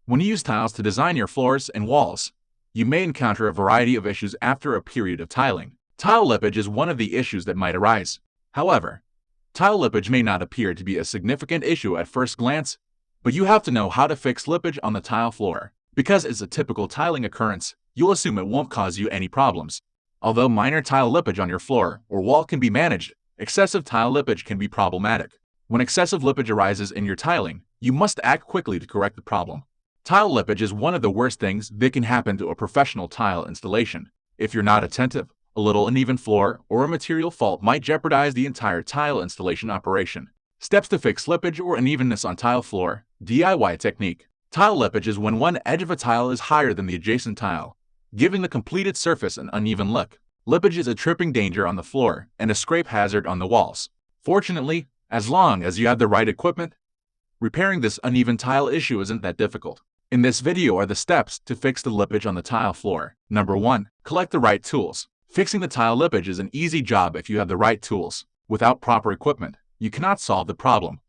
When you use tiles to design your floors and walls, you may encounter a variety of issues after a period of tiling. Tile lippage is one of the issues that might arise. However, tile lippage may not appear to be a significant issue at first glance, but you have to know how to fix lippage on the tile floor. Because it's a typical tiling occurrence, you'll assume it won't cause you any problems. Although minor tile lippage on your floor or wall can be managed, excessive tile lippage can be problematic. When excessive lippage arises in your tiling, you must act quickly to correct the problem. Tile lippage is one of the worst things that can happen to a professional tile installation. If you're not attentive, a little uneven floor or a material fault might jeopardize the entire tile installation operation. Steps to fix lippage or unevenness on tile floor. DIY technique. Tile lippage is when one edge of a tile is higher than the adjacent tile, giving the completed surface an uneven look. Lippage is a tripping danger on the floor and a scrape hazard on the walls. Fortunately, as long as you have the right equipment, repairing this uneven tile issue isn't that difficult. In this video are the steps to fix the lippage on the tile floor. Number 1. Collect the right tools. Fixing the tile lippage is an easy job if you have the right tools. Without proper equipment, you cannot solve the problem.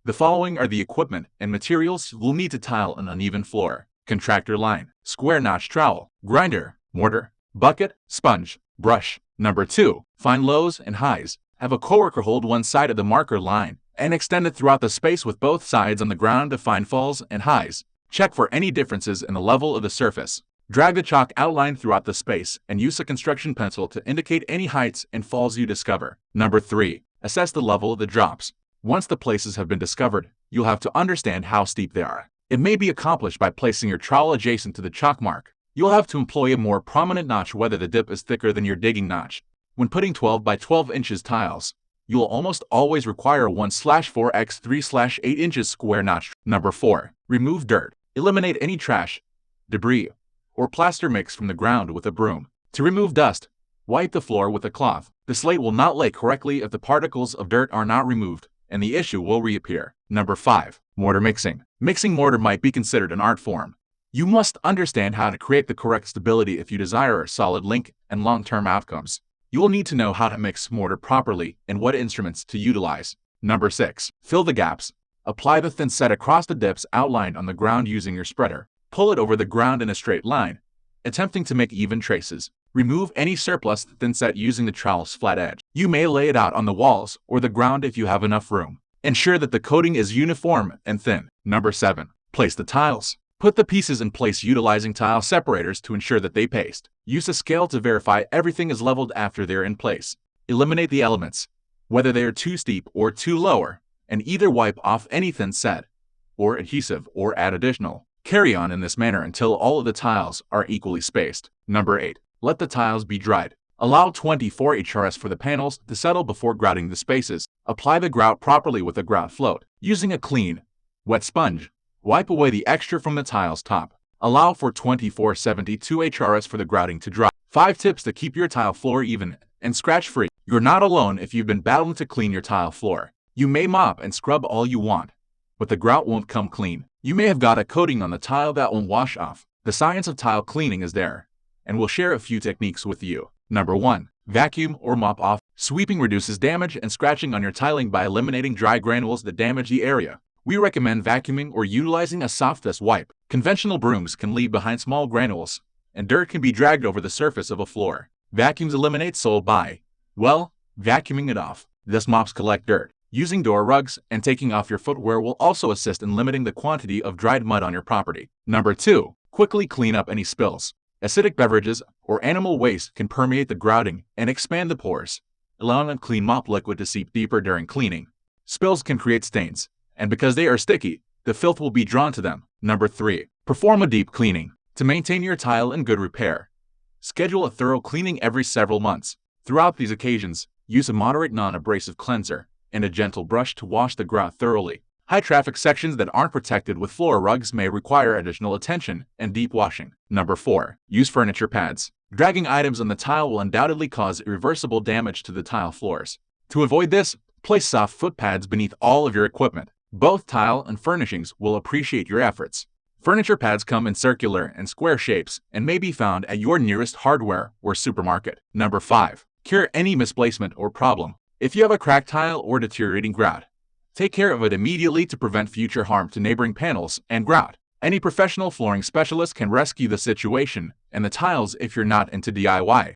The following are the equipment and materials you'll need to tile an uneven floor. Contractor line, square notch trowel, grinder, mortar, bucket, sponge, brush. Number 2. Find lows and highs. Have a coworker hold one side of the marker line and extend it throughout the space with both sides on the ground to find falls and highs. Check for any differences in the level of the surface. Drag the chalk outline throughout the space and use a construction pencil to indicate any heights and falls you discover. Number 3. Assess the level of the drops. Once the places have been discovered, you'll have to understand how steep they are. It may be accomplished by placing your trowel adjacent to the chalk mark. You'll have to employ a more prominent notch whether the dip is thicker than your digging notch. When putting 12 by 12 inches tiles, you will almost always require a 1/4x3/8 inches square notch. Number 4. Remove dirt. Eliminate any trash, debris, or plaster mix from the ground with a broom. To remove dust, wipe the floor with a cloth. The slate will not lay correctly if the particles of dirt are not removed, and the issue will reappear. Number 5. Mortar mixing. Mixing mortar might be considered an art form. You must understand how to create the correct stability if you desire a solid link and long-term outcomes. You will need to know how to mix mortar properly and what instruments to utilize. Number 6. Fill the gaps. Apply the thin set across the dips outlined on the ground using your spreader. Pull it over the ground in a straight line, attempting to make even traces. Remove any surplus thin set using the trowel's flat edge. You may lay it out on the walls or the ground if you have enough room. Ensure that the coating is uniform and thin. Number 7. Place the tiles. Put the pieces in place utilizing tile separators to ensure that they paste. Use a scale to verify everything is leveled after they're in place. Eliminate the elements, whether they are too steep or too lower, and either wipe off any thin set, or adhesive, or add additional. Carry on in this manner until all of the tiles are equally spaced. Number 8. Let the tiles be dried. Allow 24 HRS for the panels to settle before grouting the spaces. Apply the grout properly with a grout float. Using a clean, wet sponge, wipe away the extra from the tile's top. Allow for 24-72 HRS for the grouting to dry. 5 tips to keep your tile floor even and scratch-free. You're not alone if you've been battling to clean your tile floor. You may mop and scrub all you want, but the grout won't come clean. You may have got a coating on the tile that won't wash off. The science of tile cleaning is there, and we'll share a few techniques with you. Number 1. Vacuum or mop off. Sweeping reduces damage and scratching on your tiling by eliminating dry granules that damage the area. We recommend vacuuming or utilizing a soft dust wipe. Conventional brooms can leave behind small granules, and dirt can be dragged over the surface of a floor. Vacuums eliminate soil by, well, vacuuming it off. Dust mops collect dirt. Using door rugs and taking off your footwear will also assist in limiting the quantity of dried mud on your property. Number 2. Quickly clean up any spills. Acidic beverages or animal waste can permeate the grouting and expand the pores, allowing unclean mop liquid to seep deeper during cleaning. Spills can create stains, and because they are sticky, the filth will be drawn to them. Number 3. Perform a deep cleaning. To maintain your tile in good repair, schedule a thorough cleaning every several months. Throughout these occasions, use a moderate non-abrasive cleanser and a gentle brush to wash the grout thoroughly. High-traffic sections that aren't protected with floor rugs may require additional attention and deep washing. Number 4. Use furniture pads. Dragging items on the tile will undoubtedly cause irreversible damage to the tile floors. To avoid this, place soft foot pads beneath all of your equipment. Both tile and furnishings will appreciate your efforts. Furniture pads come in circular and square shapes and may be found at your nearest hardware or supermarket. Number 5. Cure any misplacement or problem. If you have a cracked tile or deteriorating grout, take care of it immediately to prevent future harm to neighboring panels and grout. Any professional flooring specialist can rescue the situation and the tiles if you're not into DIY.